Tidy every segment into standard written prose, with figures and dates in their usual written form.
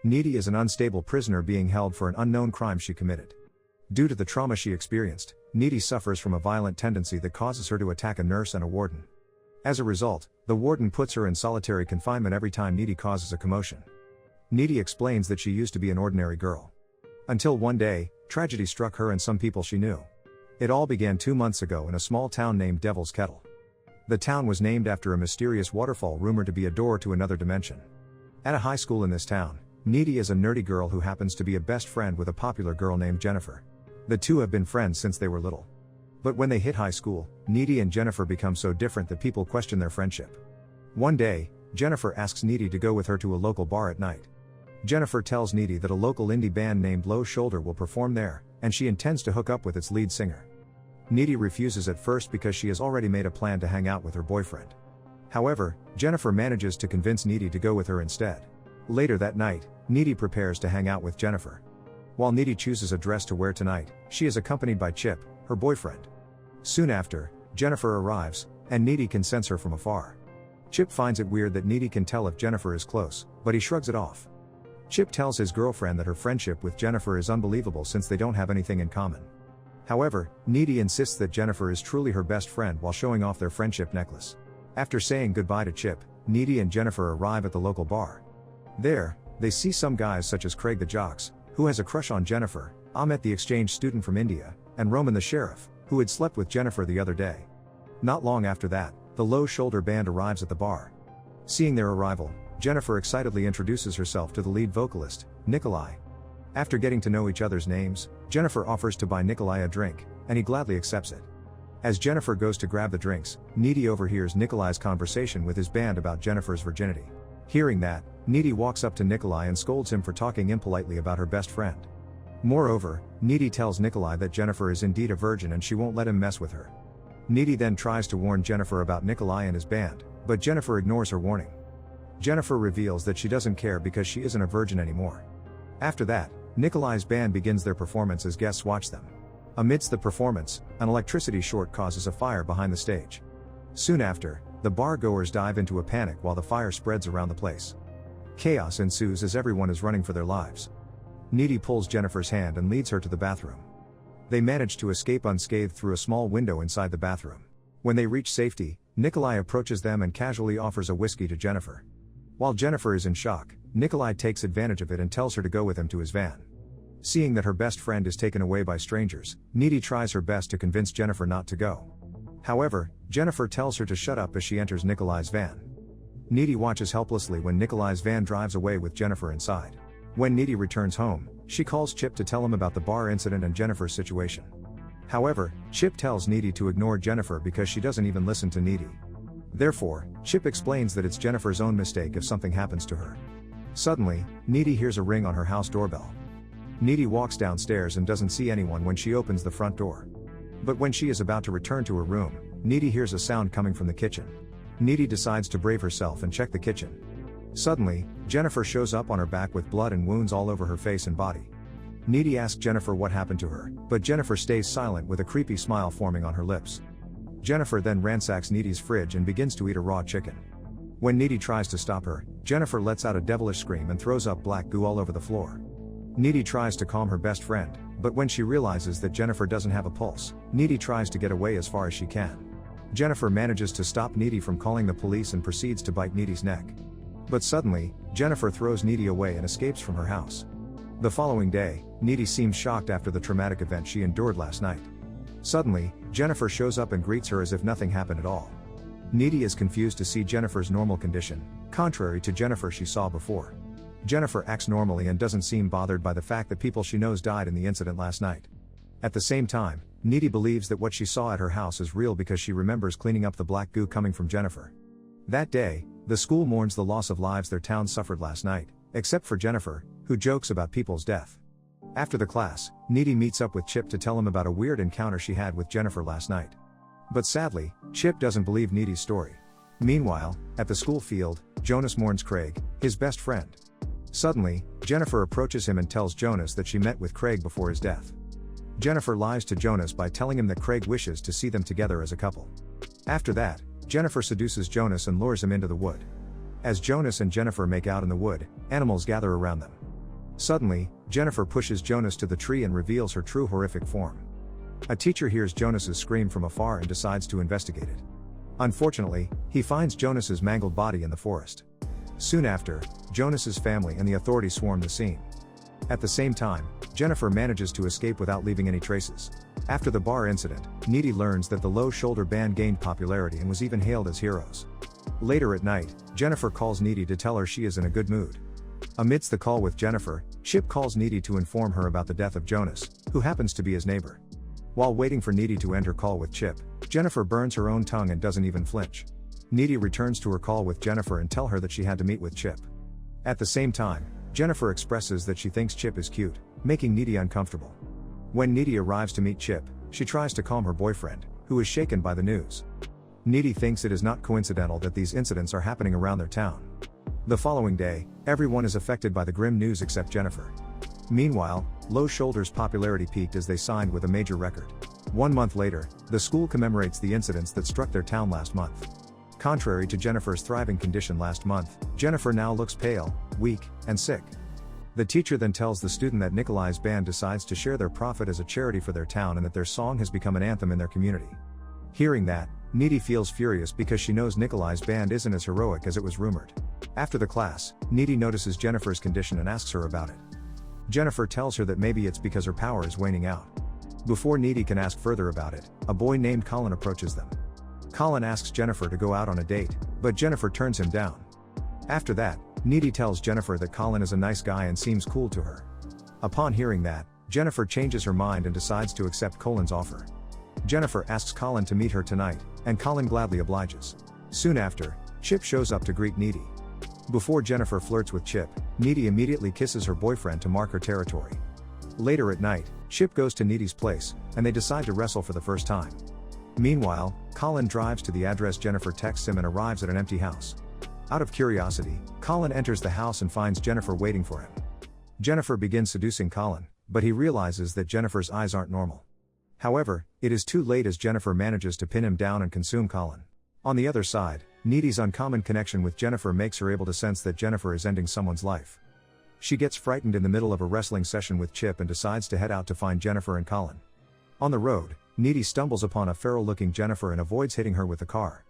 Needy is an unstable prisoner being held for an unknown crime she committed. Due to the trauma she experienced, Needy suffers from a violent tendency that causes her to attack a nurse and a warden. As a result, the warden puts her in solitary confinement every time Needy causes a commotion. Needy explains that she used to be an ordinary girl. Until one day, tragedy struck her and some people she knew. It all began 2 months ago in a small town named Devil's Kettle. The town was named after a mysterious waterfall rumored to be a door to another dimension. At a high school in this town, Needy is a nerdy girl who happens to be a best friend with a popular girl named Jennifer. The two have been friends since they were little. But when they hit high school, Needy and Jennifer become so different that people question their friendship. One day, Jennifer asks Needy to go with her to a local bar at night. Jennifer tells Needy that a local indie band named Low Shoulder will perform there, and she intends to hook up with its lead singer. Needy refuses at first because she has already made a plan to hang out with her boyfriend. However, Jennifer manages to convince Needy to go with her instead. Later that night, Needy prepares to hang out with Jennifer. While Needy chooses a dress to wear tonight, she is accompanied by Chip, her boyfriend. Soon after, Jennifer arrives, and Needy can sense her from afar. Chip finds it weird that Needy can tell if Jennifer is close, but he shrugs it off. Chip tells his girlfriend that her friendship with Jennifer is unbelievable since they don't have anything in common. However, Needy insists that Jennifer is truly her best friend while showing off their friendship necklace. After saying goodbye to Chip, Needy and Jennifer arrive at the local bar. There, they see some guys such as Craig the Jocks, who has a crush on Jennifer, Ahmet the exchange student from India, and Roman the sheriff, who had slept with Jennifer the other day. Not long after that, the Low Shoulder band arrives at the bar. Seeing their arrival, Jennifer excitedly introduces herself to the lead vocalist, Nikolai. After getting to know each other's names, Jennifer offers to buy Nikolai a drink, and he gladly accepts it. As Jennifer goes to grab the drinks, Needy overhears Nikolai's conversation with his band about Jennifer's virginity. Hearing that, Needy walks up to Nikolai and scolds him for talking impolitely about her best friend. Moreover, Needy tells Nikolai that Jennifer is indeed a virgin and she won't let him mess with her. Needy then tries to warn Jennifer about Nikolai and his band, but Jennifer ignores her warning. Jennifer reveals that she doesn't care because she isn't a virgin anymore. After that, Nikolai's band begins their performance as guests watch them. Amidst the performance, an electricity short causes a fire behind the stage. Soon after, the bar-goers dive into a panic while the fire spreads around the place. Chaos ensues as everyone is running for their lives. Needy pulls Jennifer's hand and leads her to the bathroom. They manage to escape unscathed through a small window inside the bathroom. When they reach safety, Nikolai approaches them and casually offers a whiskey to Jennifer. While Jennifer is in shock, Nikolai takes advantage of it and tells her to go with him to his van. Seeing that her best friend is taken away by strangers, Needy tries her best to convince Jennifer not to go. However, Jennifer tells her to shut up as she enters Nikolai's van. Needy watches helplessly when Nikolai's van drives away with Jennifer inside. When Needy returns home, she calls Chip to tell him about the bar incident and Jennifer's situation. However, Chip tells Needy to ignore Jennifer because she doesn't even listen to Needy. Therefore, Chip explains that it's Jennifer's own mistake if something happens to her. Suddenly, Needy hears a ring on her house doorbell. Needy walks downstairs and doesn't see anyone when she opens the front door. But when she is about to return to her room, Needy hears a sound coming from the kitchen. Needy decides to brave herself and check the kitchen. Suddenly, Jennifer shows up on her back with blood and wounds all over her face and body. Needy asks Jennifer what happened to her, but Jennifer stays silent with a creepy smile forming on her lips. Jennifer then ransacks Needy's fridge and begins to eat a raw chicken. When Needy tries to stop her, Jennifer lets out a devilish scream and throws up black goo all over the floor. Needy tries to calm her best friend, but when she realizes that Jennifer doesn't have a pulse, Needy tries to get away as far as she can. Jennifer manages to stop Needy from calling the police and proceeds to bite Needy's neck. But suddenly, Jennifer throws Needy away and escapes from her house. The following day, Needy seems shocked after the traumatic event she endured last night. Suddenly, Jennifer shows up and greets her as if nothing happened at all. Needy is confused to see Jennifer's normal condition, contrary to Jennifer she saw before. Jennifer acts normally and doesn't seem bothered by the fact that people she knows died in the incident last night. At the same time, Needy believes that what she saw at her house is real because she remembers cleaning up the black goo coming from Jennifer. That day, the school mourns the loss of lives their town suffered last night, except for Jennifer, who jokes about people's death. After the class, Needy meets up with Chip to tell him about a weird encounter she had with Jennifer last night. But sadly, Chip doesn't believe Needy's story. Meanwhile, at the school field, Jonas mourns Craig, his best friend. Suddenly, Jennifer approaches him and tells Jonas that she met with Craig before his death. Jennifer lies to Jonas by telling him that Craig wishes to see them together as a couple. After that, Jennifer seduces Jonas and lures him into the wood. As Jonas and Jennifer make out in the wood, animals gather around them. Suddenly, Jennifer pushes Jonas to the tree and reveals her true horrific form. A teacher hears Jonas's scream from afar and decides to investigate it. Unfortunately, he finds Jonas's mangled body in the forest. Soon after, Jonas's family and the authorities swarm the scene. At the same time, Jennifer manages to escape without leaving any traces. After the bar incident, Needy learns that the low-shoulder band gained popularity and was even hailed as heroes. Later at night, Jennifer calls Needy to tell her she is in a good mood. Amidst the call with Jennifer, Chip calls Needy to inform her about the death of Jonas, who happens to be his neighbor. While waiting for Needy to end her call with Chip, Jennifer burns her own tongue and doesn't even flinch. Needy returns to her call with Jennifer and tell her that she had to meet with Chip. At the same time, Jennifer expresses that she thinks Chip is cute, making Needy uncomfortable. When Needy arrives to meet Chip, she tries to calm her boyfriend, who is shaken by the news. Needy thinks it is not coincidental that these incidents are happening around their town. The following day, everyone is affected by the grim news except Jennifer. Meanwhile, Low Shoulders' popularity peaked as they signed with a major record. 1 month later, the school commemorates the incidents that struck their town last month. Contrary to Jennifer's thriving condition last month, Jennifer now looks pale, weak, and sick. The teacher then tells the student that Nikolai's band decides to share their profit as a charity for their town and that their song has become an anthem in their community. Hearing that, Needy feels furious because she knows Nikolai's band isn't as heroic as it was rumored. After the class, Needy notices Jennifer's condition and asks her about it. Jennifer tells her that maybe it's because her power is waning out. Before Needy can ask further about it, a boy named Colin approaches them. Colin asks Jennifer to go out on a date, but Jennifer turns him down. After that, Needy tells Jennifer that Colin is a nice guy and seems cool to her. Upon hearing that, Jennifer changes her mind and decides to accept Colin's offer. Jennifer asks Colin to meet her tonight, and Colin gladly obliges. Soon after, Chip shows up to greet Needy. Before Jennifer flirts with Chip, Needy immediately kisses her boyfriend to mark her territory. Later at night, Chip goes to Needy's place, and they decide to wrestle for the first time. Meanwhile, Colin drives to the address Jennifer texts him and arrives at an empty house. Out of curiosity, Colin enters the house and finds Jennifer waiting for him. Jennifer begins seducing Colin, but he realizes that Jennifer's eyes aren't normal. However, it is too late as Jennifer manages to pin him down and consume Colin. On the other side, Needy's uncommon connection with Jennifer makes her able to sense that Jennifer is ending someone's life. She gets frightened in the middle of a wrestling session with Chip and decides to head out to find Jennifer and Colin. On the road, Needy stumbles upon a feral-looking Jennifer and avoids hitting her with the car.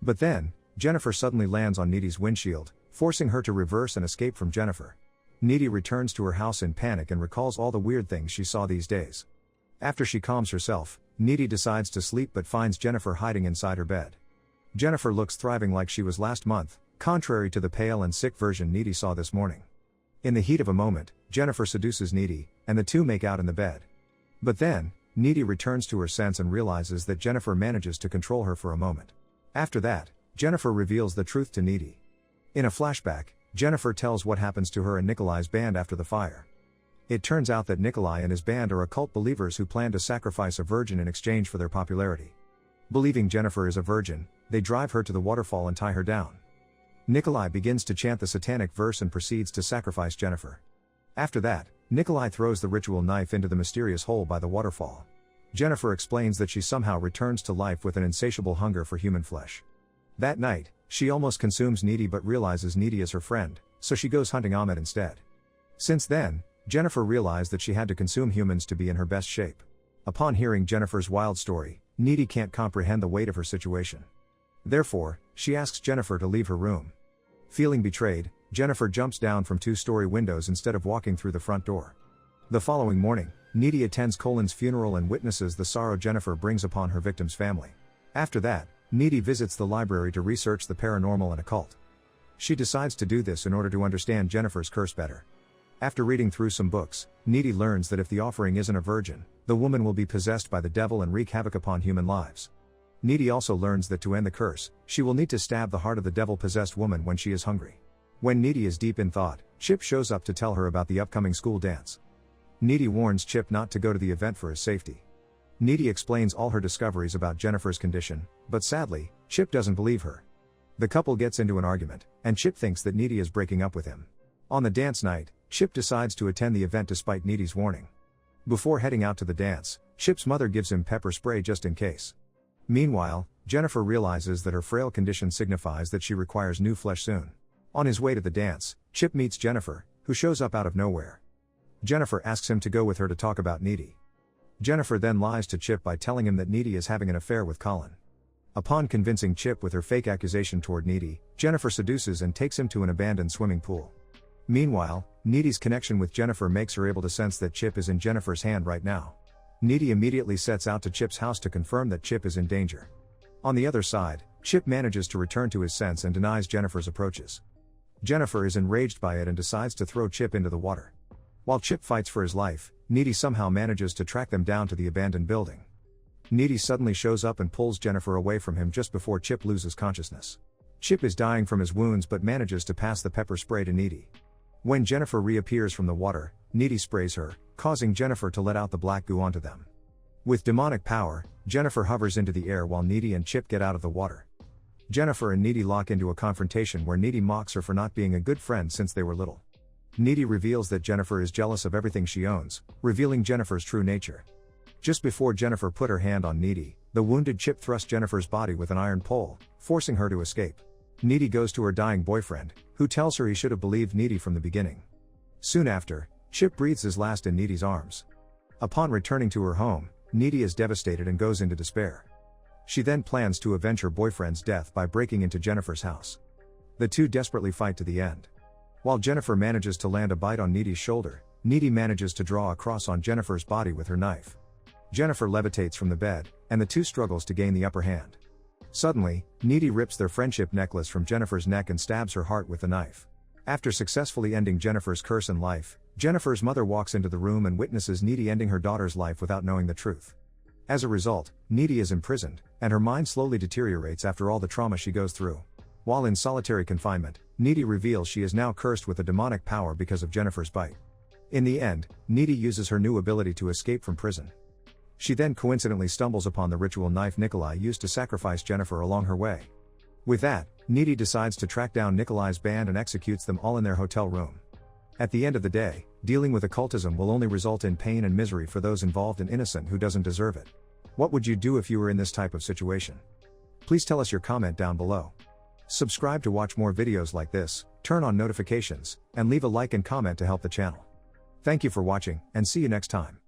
But then, Jennifer suddenly lands on Needy's windshield, forcing her to reverse and escape from Jennifer. Needy returns to her house in panic and recalls all the weird things she saw these days. After she calms herself, Needy decides to sleep but finds Jennifer hiding inside her bed. Jennifer looks thriving like she was last month, contrary to the pale and sick version Needy saw this morning. In the heat of a moment, Jennifer seduces Needy, and the two make out in the bed. But then, Needy returns to her sense and realizes that Jennifer manages to control her for a moment. After that, Jennifer reveals the truth to Needy. In a flashback, Jennifer tells what happens to her and Nikolai's band after the fire. It turns out that Nikolai and his band are occult believers who plan to sacrifice a virgin in exchange for their popularity. Believing Jennifer is a virgin, they drive her to the waterfall and tie her down. Nikolai begins to chant the satanic verse and proceeds to sacrifice Jennifer. After that, Nikolai throws the ritual knife into the mysterious hole by the waterfall. Jennifer explains that she somehow returns to life with an insatiable hunger for human flesh. That night, she almost consumes Needy but realizes Needy is her friend, so she goes hunting Ahmed instead. Since then, Jennifer realized that she had to consume humans to be in her best shape. Upon hearing Jennifer's wild story, Needy can't comprehend the weight of her situation. Therefore, she asks Jennifer to leave her room. Feeling betrayed, Jennifer jumps down from 2-story windows instead of walking through the front door. The following morning, Needy attends Colin's funeral and witnesses the sorrow Jennifer brings upon her victim's family. After that, Needy visits the library to research the paranormal and occult. She decides to do this in order to understand Jennifer's curse better. After reading through some books, Needy learns that if the offering isn't a virgin, the woman will be possessed by the devil and wreak havoc upon human lives. Needy also learns that to end the curse, she will need to stab the heart of the devil-possessed woman when she is hungry. When Needy is deep in thought, Chip shows up to tell her about the upcoming school dance. Needy warns Chip not to go to the event for his safety. Needy explains all her discoveries about Jennifer's condition, but sadly, Chip doesn't believe her. The couple gets into an argument, and Chip thinks that Needy is breaking up with him. On the dance night, Chip decides to attend the event despite Needy's warning. Before heading out to the dance, Chip's mother gives him pepper spray just in case. Meanwhile, Jennifer realizes that her frail condition signifies that she requires new flesh soon. On his way to the dance, Chip meets Jennifer, who shows up out of nowhere. Jennifer asks him to go with her to talk about Needy. Jennifer then lies to Chip by telling him that Needy is having an affair with Colin. Upon convincing Chip with her fake accusation toward Needy, Jennifer seduces and takes him to an abandoned swimming pool. Meanwhile, Needy's connection with Jennifer makes her able to sense that Chip is in Jennifer's hand right now. Needy immediately sets out to Chip's house to confirm that Chip is in danger. On the other side, Chip manages to return to his sense and denies Jennifer's approaches. Jennifer is enraged by it and decides to throw Chip into the water. While Chip fights for his life, Needy somehow manages to track them down to the abandoned building. Needy suddenly shows up and pulls Jennifer away from him just before Chip loses consciousness. Chip is dying from his wounds but manages to pass the pepper spray to Needy. When Jennifer reappears from the water, Needy sprays her, causing Jennifer to let out the black goo onto them. With demonic power, Jennifer hovers into the air while Needy and Chip get out of the water. Jennifer and Needy lock into a confrontation where Needy mocks her for not being a good friend since they were little. Needy reveals that Jennifer is jealous of everything she owns, revealing Jennifer's true nature. Just before Jennifer put her hand on Needy, the wounded Chip thrusts Jennifer's body with an iron pole, forcing her to escape. Needy goes to her dying boyfriend, who tells her he should have believed Needy from the beginning. Soon after, Chip breathes his last in Needy's arms. Upon returning to her home, Needy is devastated and goes into despair. She then plans to avenge her boyfriend's death by breaking into Jennifer's house. The two desperately fight to the end. While Jennifer manages to land a bite on Needy's shoulder, Needy manages to draw a cross on Jennifer's body with her knife. Jennifer levitates from the bed, and the two struggles to gain the upper hand. Suddenly, Needy rips their friendship necklace from Jennifer's neck and stabs her heart with the knife. After successfully ending Jennifer's curse and life, Jennifer's mother walks into the room and witnesses Needy ending her daughter's life without knowing the truth. As a result, Needy is imprisoned, and her mind slowly deteriorates after all the trauma she goes through. While in solitary confinement, Needy reveals she is now cursed with a demonic power because of Jennifer's bite. In the end, Needy uses her new ability to escape from prison. She then coincidentally stumbles upon the ritual knife Nikolai used to sacrifice Jennifer along her way. With that, Needy decides to track down Nikolai's band and executes them all in their hotel room. At the end of the day, dealing with occultism will only result in pain and misery for those involved and innocent who doesn't deserve it. What would you do if you were in this type of situation? Please tell us your comment down below. Subscribe to watch more videos like this, turn on notifications, and leave a like and comment to help the channel. Thank you for watching, and see you next time.